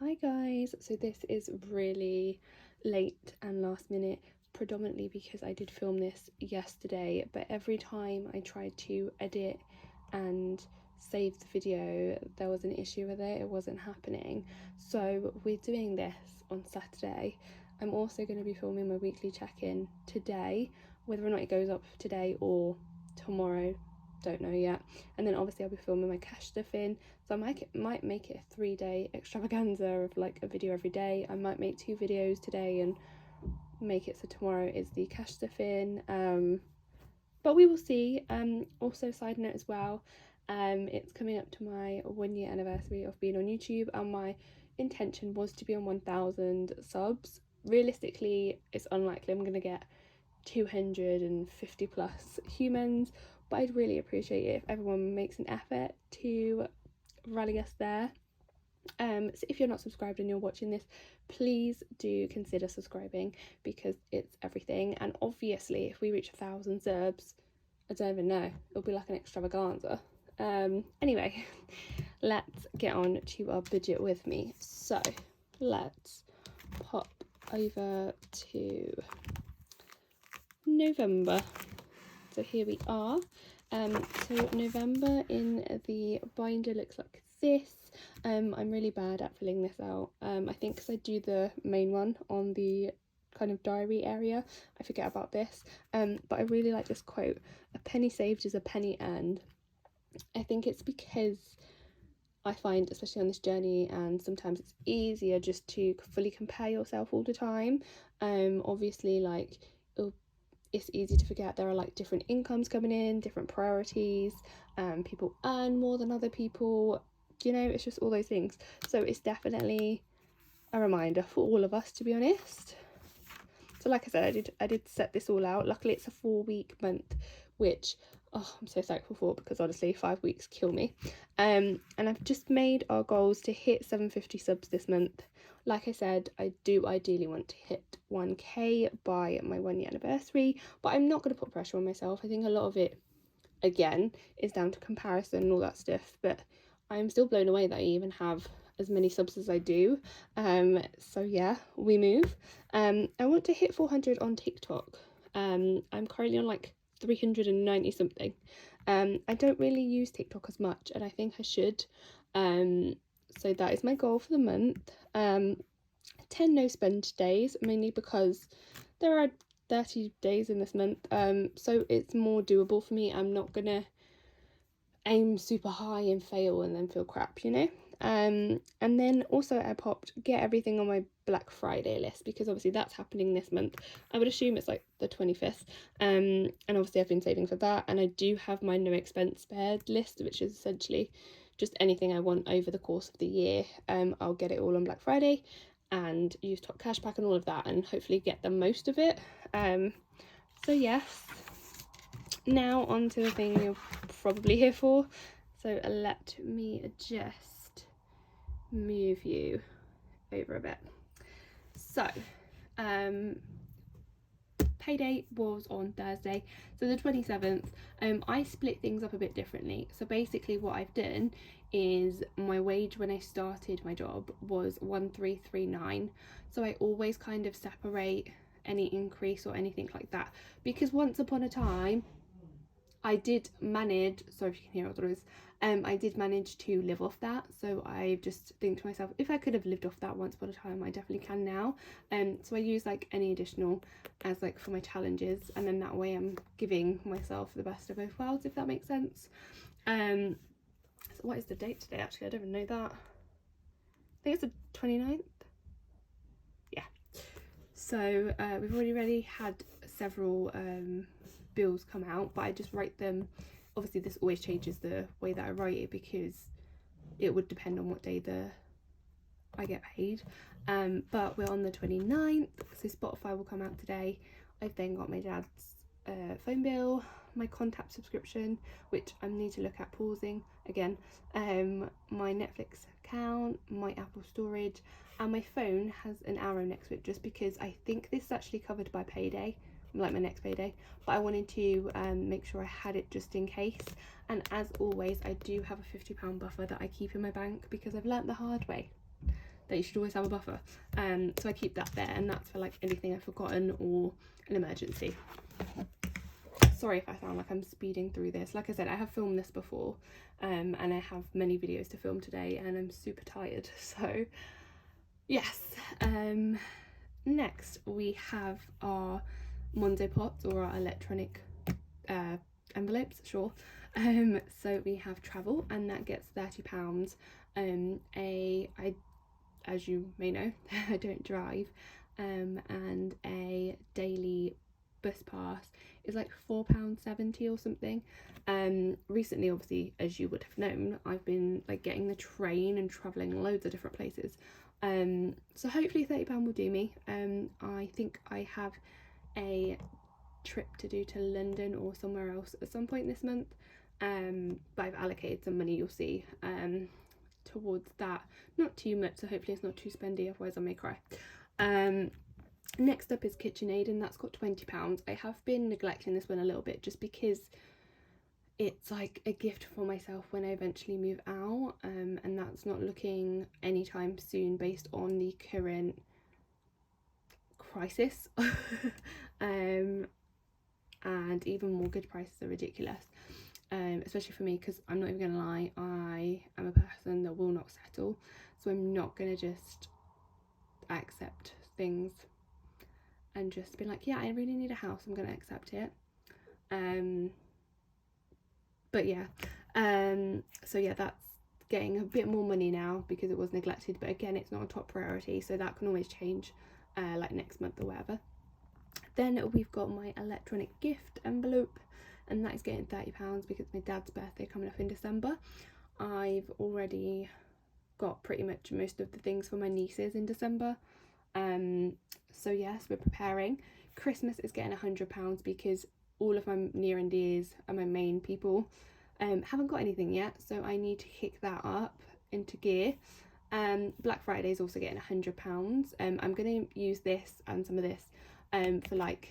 Hi guys, so this is really late and last minute, predominantly because I did film this yesterday, but every time I tried to edit and save the video there was an issue with it wasn't happening. So we're doing this on Saturday. I'm also going to be filming my weekly check-in today, whether or not it goes up today or tomorrow, don't know yet. And then obviously I'll be filming my cash stuff in, so I might make it a 3-day extravaganza of like a video every day. I might make 2 videos today and make it so tomorrow is the cash stuff in, but we will see. Also, side note as well, it's coming up to my 1-year anniversary of being on YouTube, and my intention was to be on 1,000 subs. Realistically, it's unlikely I'm gonna get 250 plus humans, but I'd really appreciate it if everyone makes an effort to rally us there. So if you're not subscribed and you're watching this, please do consider subscribing because it's everything. And obviously if we reach 1,000 subs, I don't even know, it'll be like an extravaganza. Anyway, let's get on to our budget with me. So let's pop over to November. So here we are. So November in the binder looks like this. I'm really bad at filling this out. I think because I do the main one on the kind of diary area, I forget about this. But I really like this quote: "A penny saved is a penny earned." I think it's because I find, especially on this journey, and sometimes it's easier just to fully compare yourself all the time. Obviously, like, it's easy to forget there are like different incomes coming in, different priorities, people earn more than other people, you know, it's just all those things. So it's definitely a reminder for all of us, to be honest. So like I said, I did set this all out. Luckily it's a 4-week month, which I'm so thankful for, because honestly 5 weeks kill me. And I've just made our goals to hit 750 subs this month. Like I said, I do ideally want to hit 1k by my 1-year anniversary, but I'm not going to put pressure on myself. I think a lot of it, again, is down to comparison and all that stuff, but I'm still blown away that I even have as many subs as I do. So yeah, we move. I want to hit 400 on TikTok. I'm currently on like 390 something. I don't really use TikTok as much, and I think I should. So that is my goal for the month. 10 no spend days, mainly because there are 30 days in this month, so it's more doable for me. I'm not gonna aim super high and fail and then feel crap, you know. And then also I popped get everything on my Black Friday list, because obviously that's happening this month. I would assume it's like the 25th, and obviously I've been saving for that. And I do have my no expense spared list, which is essentially just anything I want over the course of the year. I'll get it all on Black Friday and use top cashback and all of that, and hopefully get the most of it. So yes, now on to the thing you're probably here for. So let me just move you over a bit. So payday was on Thursday, so the 27th. I split things up a bit differently. So basically what I've done is, my wage when I started my job was 1,339, so I always kind of separate any increase or anything like that, because once upon a time I did manage, sorry if you can hear all those, I did manage to live off that. So I just think to myself, if I could have lived off that once upon a time, I definitely can now. So I use like any additional as like for my challenges, and then that way I'm giving myself the best of both worlds, if that makes sense. So what is the date today? Actually, I don't even know that. I think it's the 29th. Yeah. So we've already had several bills come out, but I just write them. Obviously this always changes the way that I write it, because it would depend on what day I get paid. But we're on the 29th, so Spotify will come out today. I've then got my dad's phone bill, my contact subscription, which I need to look at pausing again, my Netflix account, my Apple storage, and my phone has an arrow next to it, just because I think this is actually covered by payday, like my next payday, but I wanted to make sure I had it just in case. And as always, I do have a £50 buffer that I keep in my bank, because I've learnt the hard way. that you should always have a buffer. So I keep that there, and that's for like anything I've forgotten or an emergency. Sorry if I sound like I'm speeding through this. Like I said, I have filmed this before, and I have many videos to film today, and I'm super tired. So yes. Next we have our Monday pots, or our electronic envelopes, sure. So we have travel, and that gets £30. As you may know, I don't drive, and a daily bus pass is like £4.70 or something. Recently, obviously, as you would have known, I've been like getting the train and travelling loads of different places. So hopefully £30 will do me. I think I have a trip to do to London or somewhere else at some point this month, but I've allocated some money, you'll see, towards that. Not too much, so hopefully it's not too spendy, otherwise I may cry. Next up is KitchenAid, and that's got £20. I have been neglecting this one a little bit just because it's like a gift for myself when I eventually move out, and that's not looking anytime soon based on the current crisis. And even mortgage prices are ridiculous, especially for me, because I'm not even gonna lie, I am a person that will not settle, so I'm not gonna just accept things and just be like, yeah, I really need a house, I'm gonna accept it. But yeah, so yeah, that's getting a bit more money now because it was neglected, but again, it's not a top priority, so that can always change, like next month or whatever. Then we've got my electronic gift envelope, and that is getting £30 because it's my dad's birthday coming up in December. I've already got pretty much most of the things for my nieces in December. So yes, we're preparing. Christmas is getting £100 because all of my near and dears and my main people haven't got anything yet, so I need to kick that up into gear. Black Friday is also getting £100. I'm going to use this and some of this for like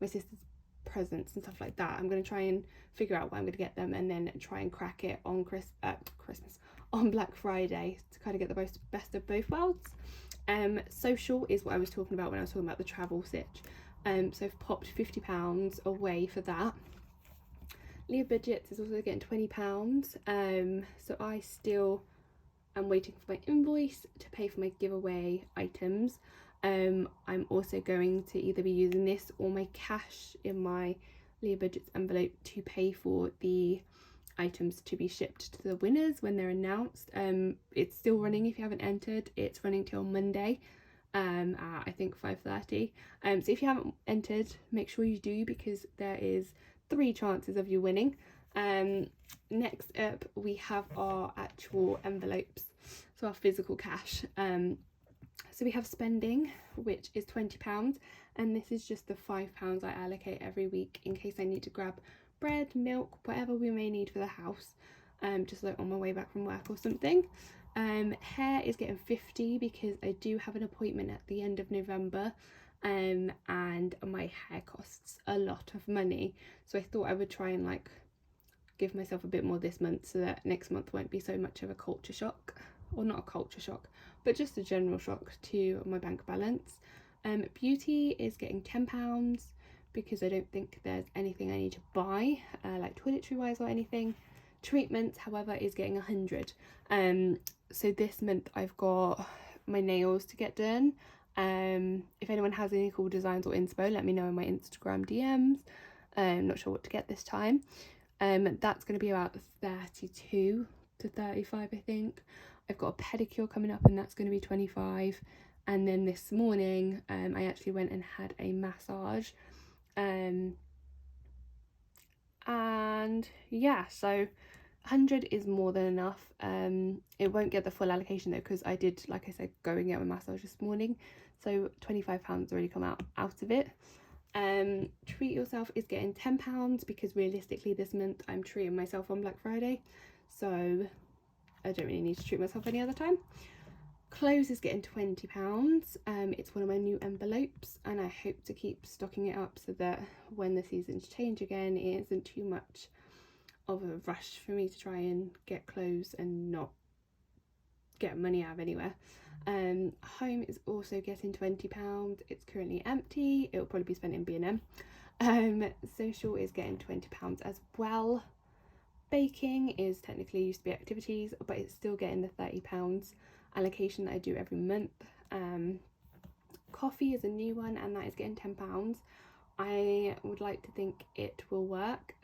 my sister's presents and stuff like that. I'm going to try and figure out what I'm going to get them, and then try and crack it on Christmas on Black Friday to kind of get the best of both worlds. Social is what I was talking about when I was talking about the travel sitch. So I've popped £50 away for that. Leah Budgets is also getting £20. So I still am waiting for my invoice to pay for my giveaway items. I'm also going to either be using this or my cash in my Leah Budgets envelope to pay for the items to be shipped to the winners when they're announced. It's still running if you haven't entered. It's running till Monday at I think 5:30. So if you haven't entered, make sure you do, because there is 3 chances of you winning. Next up we have our actual envelopes, so our physical cash. So we have spending, which is £20, and this is just the £5 I allocate every week in case I need to grab bread, milk, whatever we may need for the house, just like on my way back from work or something. Hair is getting £50 because I do have an appointment at the end of November, and my hair costs a lot of money, so I thought I would try and like give myself a bit more this month so that next month won't be so much of a culture shock, or not a culture shock, but just a general shock to my bank balance. Beauty is getting £10 because I don't think there's anything I need to buy, like toiletry wise or anything. Treatments, however, is getting 100. So this month I've got my nails to get done. If anyone has any cool designs or inspo, let me know in my Instagram DMs. Not sure what to get this time. That's going to be about 32 to 35, I think. I've got a pedicure coming up, and that's going to be 25. And then this morning I actually went and had a massage, and yeah, so 100 is more than enough. It won't get the full allocation though, because I did, like I said, go and get my massage this morning, so £25 already come out of it. Treat yourself is getting £10 because realistically this month I'm treating myself on Black Friday, so I don't really need to treat myself any other time. Clothes is getting £20. It's one of my new envelopes, and I hope to keep stocking it up so that when the seasons change again, it isn't too much of a rush for me to try and get clothes and not get money out of anywhere. Home is also getting £20. It's currently empty. It will probably be spent in B&M. Social is getting £20 as well. Baking is technically used to be activities, but it's still getting the £30 allocation that I do every month. Coffee is a new one, and that is getting £10. I would like to think it will work.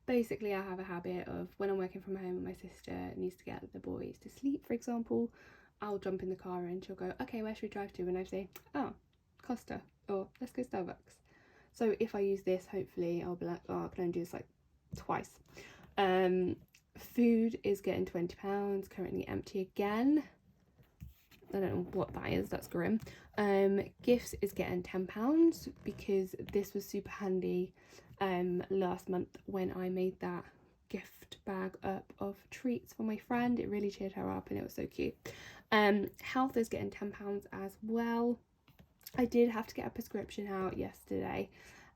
Basically, I have a habit of when I'm working from home and my sister needs to get the boys to sleep, for example, I'll jump in the car and she'll go, okay, where should we drive to? And I say, oh, Costa, or let's go Starbucks. So if I use this, hopefully I'll be like, oh, I can only do this like twice. Food is getting £20, currently empty again. I don't know what that is, that's grim. Gifts is getting £10 because this was super handy last month when I made that gift bag up of treats for my friend. It really cheered her up and it was so cute. Health is getting £10 as well. I did have to get a prescription out yesterday,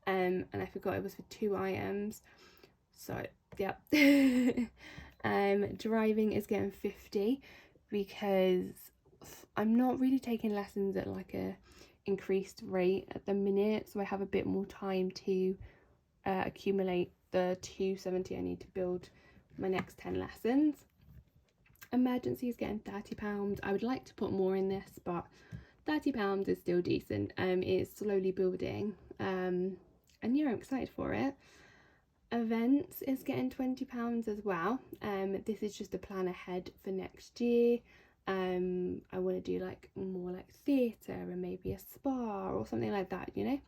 and I forgot it was for 2 items, so yeah. Driving is getting 50 because I'm not really taking lessons at like a increased rate at the minute, so I have a bit more time to accumulate the 270 I need to build my next 10 lessons. Emergency is getting £30. I would like to put more in this, but £30 is still decent. It's slowly building, and yeah, I'm excited for it. Events is getting £20 as well. This is just a plan ahead for next year. I want to do like more like theatre and maybe a spa or something like that, you know.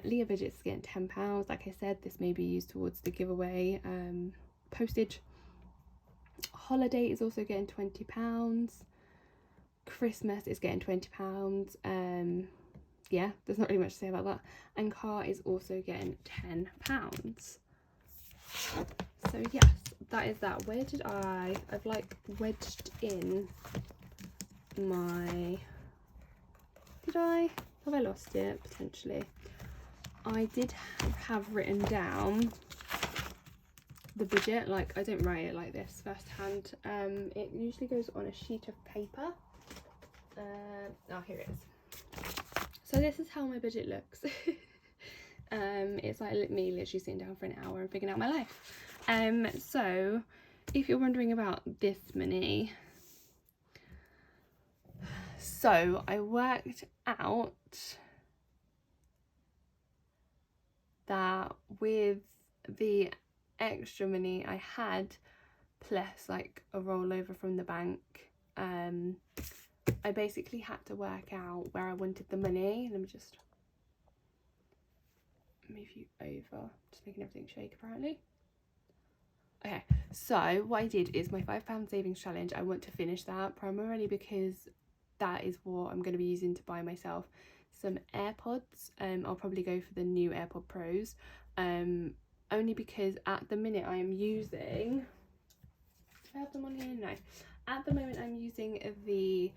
Leah Budgets is getting £10. Like I said, this may be used towards the giveaway. Postage. Holiday is also getting £20. Christmas is getting £20. Yeah, there's not really much to say about that. And car is also getting £10. So yes, that is that. Where did I've like wedged in my, have I lost it? Potentially. I did have written down the budget. Like, I don't write it like this first hand. It usually goes on a sheet of paper. Oh, here it is. So this is how my budget looks. It's like me literally sitting down for an hour and figuring out my life. So if you're wondering about this money, so I worked out that with the extra money I had plus like a rollover from the bank, I basically had to work out where I wanted the money. Let me just move you over, just making everything shake apparently. Okay, so what I did is my £5 savings challenge. I want to finish that primarily because that is what I'm going to be using to buy myself some AirPods. I'll probably go for the new AirPod Pros, only because at the minute I am using, do I have them on here? No. At the moment I'm using the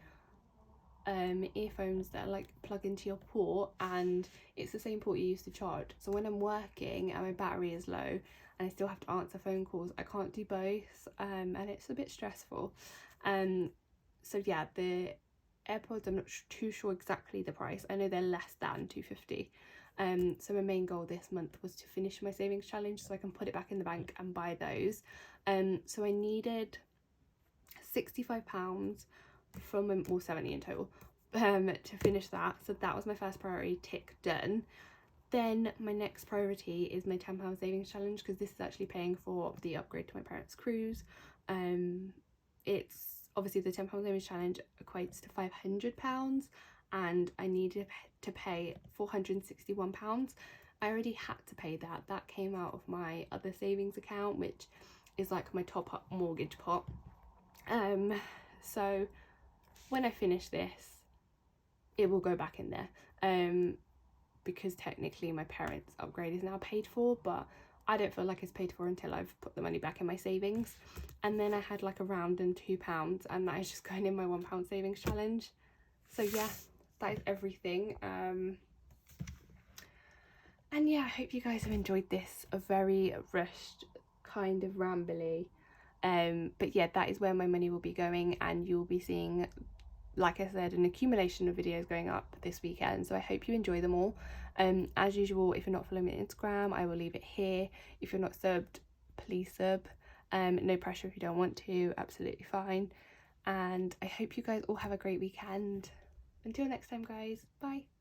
earphones that are like plug into your port, and it's the same port you use to charge. So when I'm working and my battery is low and I still have to answer phone calls, I can't do both, and it's a bit stressful. So yeah, the AirPods, I'm not too sure exactly the price. I know they're less than £250. So my main goal this month was to finish my savings challenge so I can put it back in the bank and buy those. So I needed £65 from, or 70 in total, to finish that. So that was my first priority, tick, done. Then my next priority is my £10 savings challenge, because this is actually paying for the upgrade to my parents' cruise. It's obviously the £10 savings challenge equates to £500, and I needed to pay £461. I already had to pay that. That came out of my other savings account, which is like my top up mortgage pot. So when I finish this, it will go back in there, because technically my parents' upgrade is now paid for, but I don't feel like it's paid for until I've put the money back in my savings. And then I had like around £2, and that is just going in my £1 savings challenge. So yeah, that is everything. And yeah, I hope you guys have enjoyed this, a very rushed, kind of rambly But yeah, that is where my money will be going, and you'll be seeing, like I said, an accumulation of videos going up this weekend. So I hope you enjoy them all. As usual, if you're not following me on Instagram, I will leave it here. If you're not subbed, please sub. No pressure if you don't want to, absolutely fine. And I hope you guys all have a great weekend. Until next time, guys, bye.